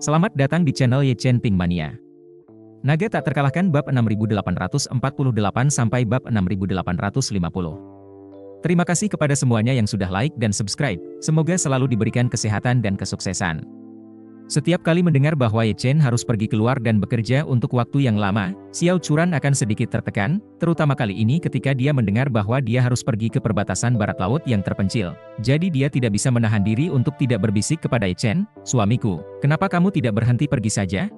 Selamat datang di channel Ye Chen Ping Mania. Naga tak terkalahkan bab 6848 sampai bab 6850. Terima kasih kepada semuanya yang sudah like dan subscribe. Semoga selalu diberikan kesehatan dan kesuksesan. Setiap kali mendengar bahwa Ye Chen harus pergi keluar dan bekerja untuk waktu yang lama, Xiao Churan akan sedikit tertekan, terutama kali ini ketika dia mendengar bahwa dia harus pergi ke perbatasan barat laut yang terpencil. Jadi dia tidak bisa menahan diri untuk tidak berbisik kepada Ye Chen, "Suamiku, kenapa kamu tidak berhenti pergi saja?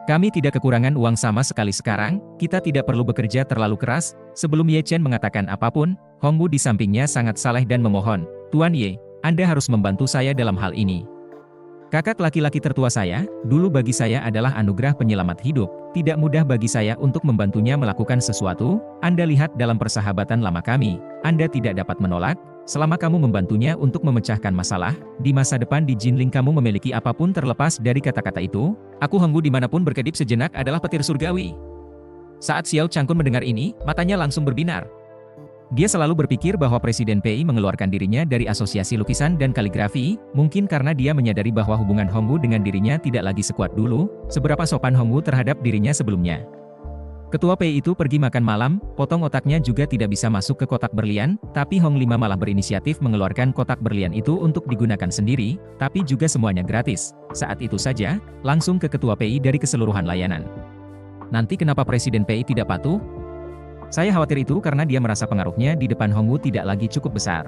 Kami tidak kekurangan uang sama sekali sekarang, kita tidak perlu bekerja terlalu keras." Sebelum Ye Chen mengatakan apapun, Hongwu di sampingnya sangat saleh dan memohon, "Tuan Ye, Anda harus membantu saya dalam hal ini. Kakak laki-laki tertua saya, dulu bagi saya adalah anugerah penyelamat hidup, tidak mudah bagi saya untuk membantunya melakukan sesuatu. Anda lihat dalam persahabatan lama kami, Anda tidak dapat menolak, selama kamu membantunya untuk memecahkan masalah, di masa depan di Jinling kamu memiliki apapun terlepas dari kata-kata itu, aku Hongwu dimanapun berkedip sejenak adalah petir surgawi." Saat Xiao Changkun mendengar ini, matanya langsung berbinar. Dia selalu berpikir bahwa Presiden PI mengeluarkan dirinya dari Asosiasi Lukisan dan Kaligrafi, mungkin karena dia menyadari bahwa hubungan Hongwu dengan dirinya tidak lagi sekuat dulu, seberapa sopan Hongwu terhadap dirinya sebelumnya. Ketua PI itu pergi makan malam, potong otaknya juga tidak bisa masuk ke kotak berlian, tapi Hong Lima malah berinisiatif mengeluarkan kotak berlian itu untuk digunakan sendiri, tapi juga semuanya gratis. Saat itu saja, langsung ke Ketua PI dari keseluruhan layanan. Nanti kenapa Presiden PI tidak patuh? Saya khawatir itu karena dia merasa pengaruhnya di depan Hongwu tidak lagi cukup besar.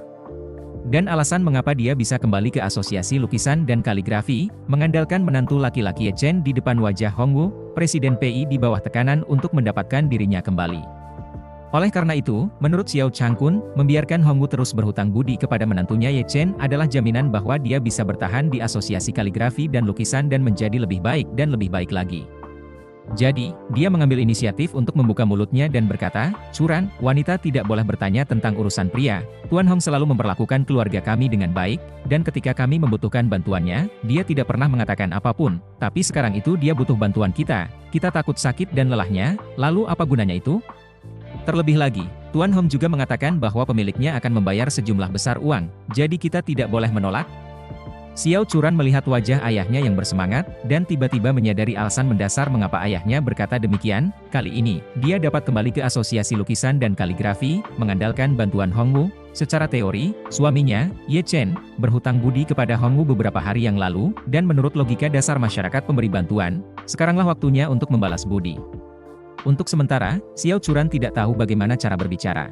Dan alasan mengapa dia bisa kembali ke Asosiasi Lukisan dan Kaligrafi, mengandalkan menantu laki-laki Ye Chen di depan wajah Hongwu, Presiden PI di bawah tekanan untuk mendapatkan dirinya kembali. Oleh karena itu, menurut Xiao Changkun, membiarkan Hongwu terus berhutang budi kepada menantunya Ye Chen adalah jaminan bahwa dia bisa bertahan di Asosiasi Kaligrafi dan Lukisan dan menjadi lebih baik dan lebih baik lagi. Jadi, dia mengambil inisiatif untuk membuka mulutnya dan berkata, "Churan, wanita tidak boleh bertanya tentang urusan pria. Tuan Hong selalu memperlakukan keluarga kami dengan baik, dan ketika kami membutuhkan bantuannya, dia tidak pernah mengatakan apapun. Tapi sekarang itu dia butuh bantuan kita. Kita takut sakit dan lelahnya, lalu apa gunanya itu? Terlebih lagi, Tuan Hong juga mengatakan bahwa pemiliknya akan membayar sejumlah besar uang, jadi kita tidak boleh menolak." Xiao Churan melihat wajah ayahnya yang bersemangat, dan tiba-tiba menyadari alasan mendasar mengapa ayahnya berkata demikian. Kali ini, dia dapat kembali ke Asosiasi Lukisan dan Kaligrafi, mengandalkan bantuan Hongwu. Secara teori, suaminya, Ye Chen, berhutang budi kepada Hongwu beberapa hari yang lalu, dan menurut logika dasar masyarakat pemberi bantuan, sekaranglah waktunya untuk membalas budi. Untuk sementara, Xiao Churan tidak tahu bagaimana cara berbicara.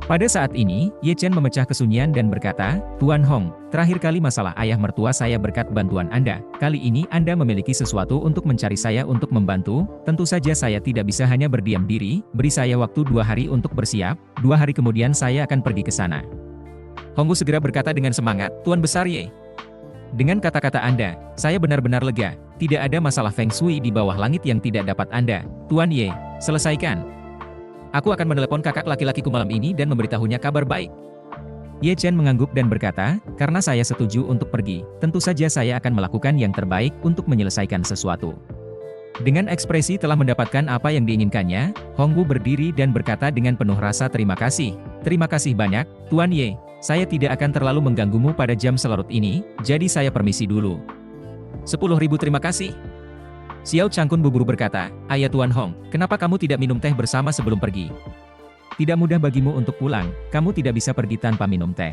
Pada saat ini, Ye Chen memecah kesunyian dan berkata, "Tuan Hong, terakhir kali masalah ayah mertua saya berkat bantuan Anda. Kali ini Anda memiliki sesuatu untuk mencari saya untuk membantu. Tentu saja saya tidak bisa hanya berdiam diri, beri saya waktu 2 hari untuk bersiap, 2 hari kemudian saya akan pergi ke sana." Hongwu segera berkata dengan semangat, "Tuan Besar Ye. Dengan kata-kata Anda, saya benar-benar lega. Tidak ada masalah Feng Shui di bawah langit yang tidak dapat Anda. Tuan Ye, selesaikan. Aku akan menelepon kakak laki-lakiku malam ini dan memberitahunya kabar baik." Ye Chen mengangguk dan berkata, "Karena saya setuju untuk pergi, tentu saja saya akan melakukan yang terbaik untuk menyelesaikan sesuatu." Dengan ekspresi telah mendapatkan apa yang diinginkannya, Hongwu berdiri dan berkata dengan penuh rasa terima kasih. "Terima kasih banyak, Tuan Ye. Saya tidak akan terlalu mengganggumu pada jam selarut ini, jadi saya permisi dulu." 10.000 terima kasih. Xiao Changkun buru-buru berkata, "Ayah Tuan Hong, kenapa kamu tidak minum teh bersama sebelum pergi? Tidak mudah bagimu untuk pulang, kamu tidak bisa pergi tanpa minum teh."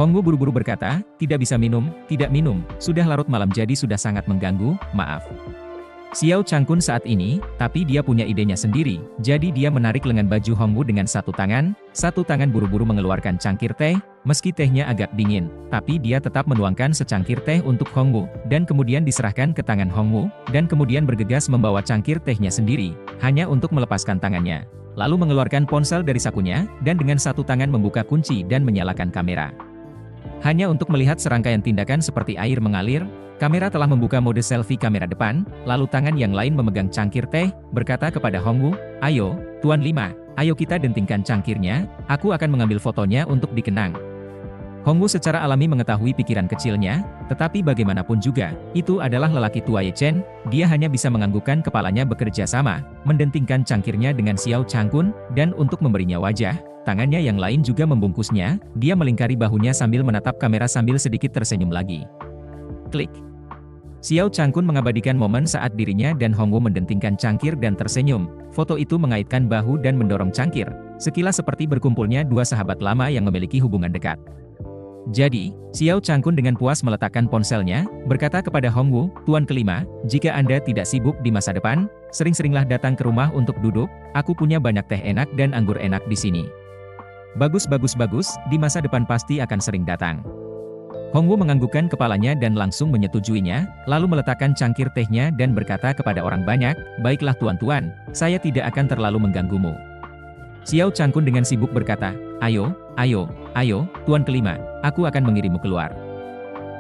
Hongwu buru-buru berkata, "Tidak bisa minum, tidak minum, sudah larut malam jadi sudah sangat mengganggu, maaf." Xiao Changkun saat ini, tapi dia punya idenya sendiri, jadi dia menarik lengan baju Hongwu dengan satu tangan buru-buru mengeluarkan cangkir teh, meski tehnya agak dingin, tapi dia tetap menuangkan secangkir teh untuk Hongwu, dan kemudian diserahkan ke tangan Hongwu, dan kemudian bergegas membawa cangkir tehnya sendiri, hanya untuk melepaskan tangannya. Lalu mengeluarkan ponsel dari sakunya, dan dengan satu tangan membuka kunci dan menyalakan kamera. Hanya untuk melihat serangkaian tindakan seperti air mengalir, kamera telah membuka mode selfie kamera depan, lalu tangan yang lain memegang cangkir teh, berkata kepada Hongwu, "Ayo, Tuan Lima, ayo kita dentingkan cangkirnya, aku akan mengambil fotonya untuk dikenang." Hongwu secara alami mengetahui pikiran kecilnya, tetapi bagaimanapun juga, itu adalah lelaki tua Ye Chen, dia hanya bisa menganggukkan kepalanya bekerja sama, mendentingkan cangkirnya dengan Xiao Changkun, dan untuk memberinya wajah, tangannya yang lain juga membungkusnya, dia melingkari bahunya sambil menatap kamera sambil sedikit tersenyum lagi. Klik. Xiao Changkun mengabadikan momen saat dirinya dan Hongwu mendentingkan cangkir dan tersenyum. Foto itu mengaitkan bahu dan mendorong cangkir, sekilas seperti berkumpulnya dua sahabat lama yang memiliki hubungan dekat. Jadi, Xiao Changkun dengan puas meletakkan ponselnya, berkata kepada Hongwu, "Tuan kelima, jika Anda tidak sibuk di masa depan, sering-seringlah datang ke rumah untuk duduk, aku punya banyak teh enak dan anggur enak di sini." "Bagus, di masa depan pasti akan sering datang." Hongwu menganggukkan kepalanya dan langsung menyetujuinya, lalu meletakkan cangkir tehnya dan berkata kepada orang banyak, "Baiklah tuan-tuan, saya tidak akan terlalu mengganggumu." Xiao Changkun dengan sibuk berkata, Ayo, tuan kelima, aku akan mengirimmu keluar."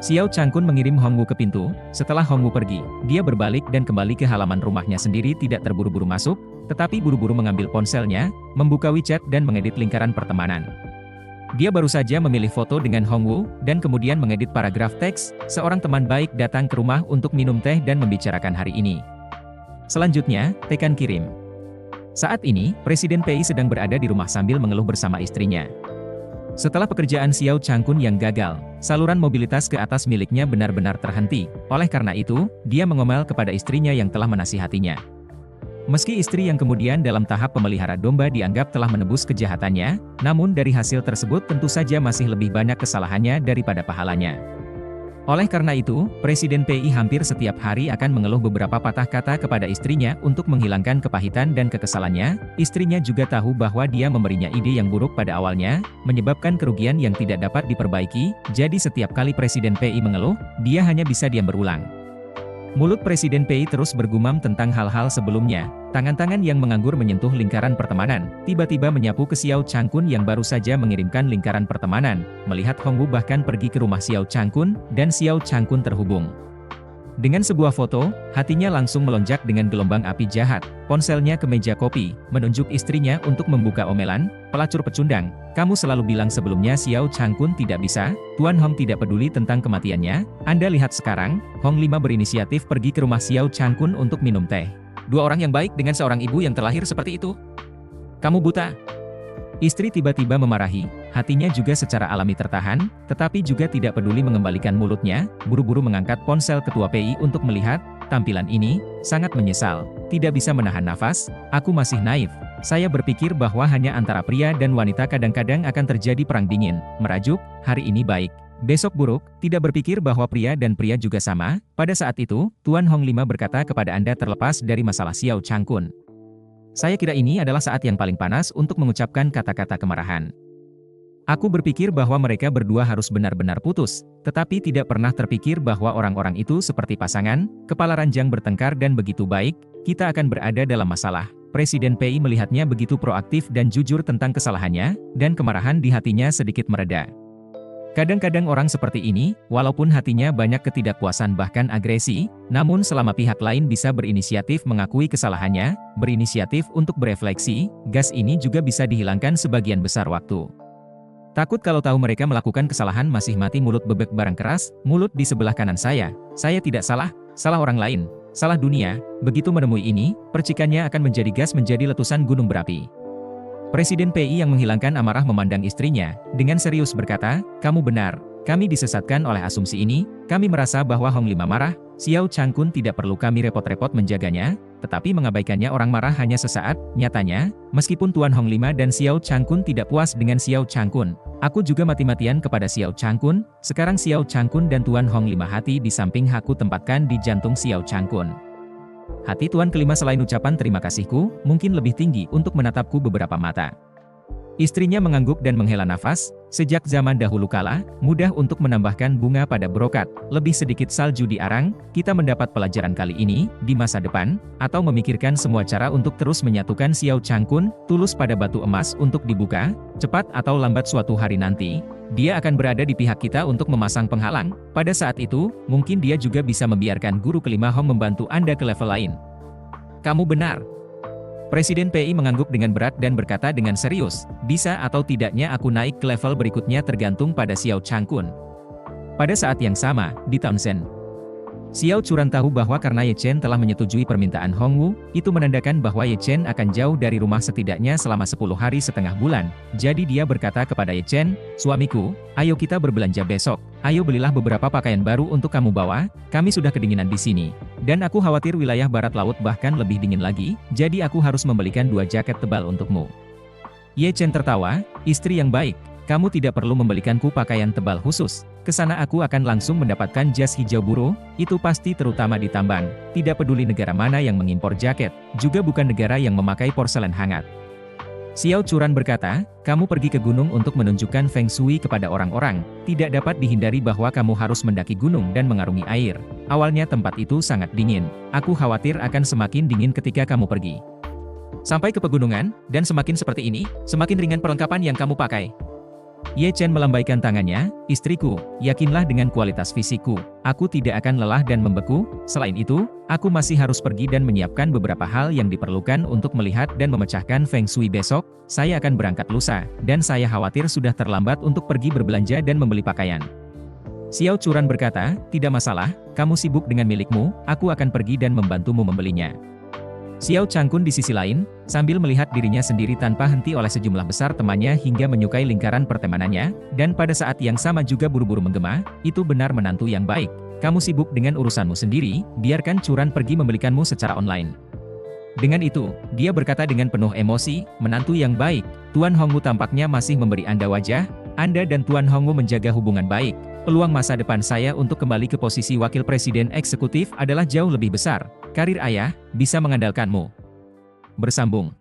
Xiao Changkun mengirim Hongwu ke pintu. Setelah Hongwu pergi, dia berbalik dan kembali ke halaman rumahnya sendiri, tidak terburu-buru masuk, tetapi buru-buru mengambil ponselnya, membuka WeChat dan mengedit lingkaran pertemanan. Dia baru saja memilih foto dengan Hongwu, dan kemudian mengedit paragraf teks, "Seorang teman baik datang ke rumah untuk minum teh dan membicarakan hari ini. Selanjutnya, tekan kirim." Saat ini, Presiden PI sedang berada di rumah sambil mengeluh bersama istrinya. Setelah pekerjaan Xiao Changkun yang gagal, saluran mobilitas ke atas miliknya benar-benar terhenti. Oleh karena itu, dia mengomel kepada istrinya yang telah menasihatinya. Meski istri yang kemudian dalam tahap pemelihara domba dianggap telah menebus kejahatannya, namun dari hasil tersebut tentu saja masih lebih banyak kesalahannya daripada pahalanya. Oleh karena itu, Presiden PI hampir setiap hari akan mengeluh beberapa patah kata kepada istrinya untuk menghilangkan kepahitan dan kekesalannya. Istrinya juga tahu bahwa dia memberinya ide yang buruk pada awalnya, menyebabkan kerugian yang tidak dapat diperbaiki, jadi setiap kali Presiden PI mengeluh, dia hanya bisa diam berulang. Mulut Presiden PI terus bergumam tentang hal-hal sebelumnya. Tangan-tangan yang menganggur menyentuh lingkaran pertemanan, tiba-tiba menyapu ke Xiao Changkun yang baru saja mengirimkan lingkaran pertemanan. Melihat Hongwu bahkan pergi ke rumah Xiao Changkun, dan Xiao Changkun terhubung dengan sebuah foto, hatinya langsung melonjak dengan gelombang api jahat. Ponselnya ke meja kopi, menunjuk istrinya untuk membuka omelan. "Pelacur pecundang, kamu selalu bilang sebelumnya Xiao Changkun tidak bisa, Tuan Hong tidak peduli tentang kematiannya. Anda lihat sekarang, Hong Lima berinisiatif pergi ke rumah Xiao Changkun untuk minum teh. Dua orang yang baik dengan seorang ibu yang terlahir seperti itu. Kamu buta." Istri tiba-tiba memarahi, hatinya juga secara alami tertahan, tetapi juga tidak peduli mengembalikan mulutnya, buru-buru mengangkat ponsel ketua PI untuk melihat. Tampilan ini sangat menyesal, tidak bisa menahan nafas. "Aku masih naif. Saya berpikir bahwa hanya antara pria dan wanita kadang-kadang akan terjadi perang dingin." Merajuk, "Hari ini baik, besok buruk, tidak berpikir bahwa pria dan pria juga sama." Pada saat itu, Tuan Hong Lima berkata kepada Anda terlepas dari masalah Xiao Changkun. "Saya kira ini adalah saat yang paling panas untuk mengucapkan kata-kata kemarahan. Aku berpikir bahwa mereka berdua harus benar-benar putus, tetapi tidak pernah terpikir bahwa orang-orang itu seperti pasangan, kepala ranjang bertengkar dan begitu baik, kita akan berada dalam masalah." Presiden PI melihatnya begitu proaktif dan jujur tentang kesalahannya, dan kemarahan di hatinya sedikit mereda. Kadang-kadang orang seperti ini, walaupun hatinya banyak ketidakpuasan bahkan agresi, namun selama pihak lain bisa berinisiatif mengakui kesalahannya, berinisiatif untuk berefleksi, gas ini juga bisa dihilangkan sebagian besar waktu. Takut kalau tahu mereka melakukan kesalahan masih mati mulut bebek barang keras, mulut di sebelah kanan saya tidak salah, salah orang lain, salah dunia. Begitu menemui ini, percikannya akan menjadi gas menjadi letusan gunung berapi. Presiden PI yang menghilangkan amarah memandang istrinya, dengan serius berkata, "Kamu benar, kami disesatkan oleh asumsi ini, kami merasa bahwa Hong Lima marah, Xiao Changkun tidak perlu kami repot-repot menjaganya, tetapi mengabaikannya orang marah hanya sesaat." Nyatanya, meskipun Tuan Hong Lima dan Xiao Changkun tidak puas dengan Xiao Changkun, aku juga mati-matian kepada Xiao Changkun. Sekarang Xiao Changkun dan Tuan Hong Lima hati di samping aku tempatkan di jantung Xiao Changkun. Hati Tuan kelima selain ucapan terima kasihku, mungkin lebih tinggi untuk menatapku beberapa mata. Istrinya mengangguk dan menghela nafas. Sejak zaman dahulu kala, mudah untuk menambahkan bunga pada brokat, lebih sedikit salju di arang. Kita mendapat pelajaran kali ini, di masa depan, atau memikirkan semua cara untuk terus menyatukan Xiao Changkun, tulus pada batu emas untuk dibuka, cepat atau lambat suatu hari nanti, dia akan berada di pihak kita untuk memasang penghalang. Pada saat itu, mungkin dia juga bisa membiarkan guru kelima Hong membantu Anda ke level lain. Kamu benar. Presiden PI mengangguk dengan berat dan berkata dengan serius, "Bisa atau tidaknya aku naik ke level berikutnya tergantung pada Xiao Changkun." Pada saat yang sama, di Townsend, Xiao Churan tahu bahwa karena Ye Chen telah menyetujui permintaan Hongwu, itu menandakan bahwa Ye Chen akan jauh dari rumah setidaknya selama 10 hari setengah bulan. Jadi dia berkata kepada Ye Chen, "Suamiku, ayo kita berbelanja besok. Ayo belilah beberapa pakaian baru untuk kamu bawa, kami sudah kedinginan di sini. Dan aku khawatir wilayah barat laut bahkan lebih dingin lagi, jadi aku harus membelikan 2 jaket tebal untukmu. Ye Chen tertawa, istri yang baik, kamu tidak perlu membelikanku pakaian tebal khusus. Kesana aku akan langsung mendapatkan jas hijau buru, itu pasti terutama di tambang. Tidak peduli negara mana yang mengimpor jaket, juga bukan negara yang memakai porselen hangat. Xiao Churan berkata, kamu pergi ke gunung untuk menunjukkan Feng Shui kepada orang-orang, tidak dapat dihindari bahwa kamu harus mendaki gunung dan mengarungi air. Awalnya tempat itu sangat dingin, aku khawatir akan semakin dingin ketika kamu pergi. Sampai ke pegunungan, dan semakin seperti ini, semakin ringan perlengkapan yang kamu pakai. Ye Chen melambaikan tangannya, istriku, yakinlah dengan kualitas fisikku, aku tidak akan lelah dan membeku, selain itu, aku masih harus pergi dan menyiapkan beberapa hal yang diperlukan untuk melihat dan memecahkan Feng Shui besok, saya akan berangkat lusa, dan saya khawatir sudah terlambat untuk pergi berbelanja dan membeli pakaian. Xiao Churan berkata, tidak masalah, kamu sibuk dengan milikmu, aku akan pergi dan membantumu membelinya. Xiao Changkun di sisi lain, sambil melihat dirinya sendiri tanpa henti oleh sejumlah besar temannya hingga menyukai lingkaran pertemanannya, dan pada saat yang sama juga buru-buru menggema, itu benar menantu yang baik. Kamu sibuk dengan urusanmu sendiri, biarkan Churan pergi membelikanmu secara online. Dengan itu, dia berkata dengan penuh emosi, menantu yang baik, Tuan Hongwu tampaknya masih memberi Anda wajah, Anda dan Tuan Hongwu menjaga hubungan baik. Peluang masa depan saya untuk kembali ke posisi wakil presiden eksekutif adalah jauh lebih besar. Karir ayah, bisa mengandalkanmu. Bersambung.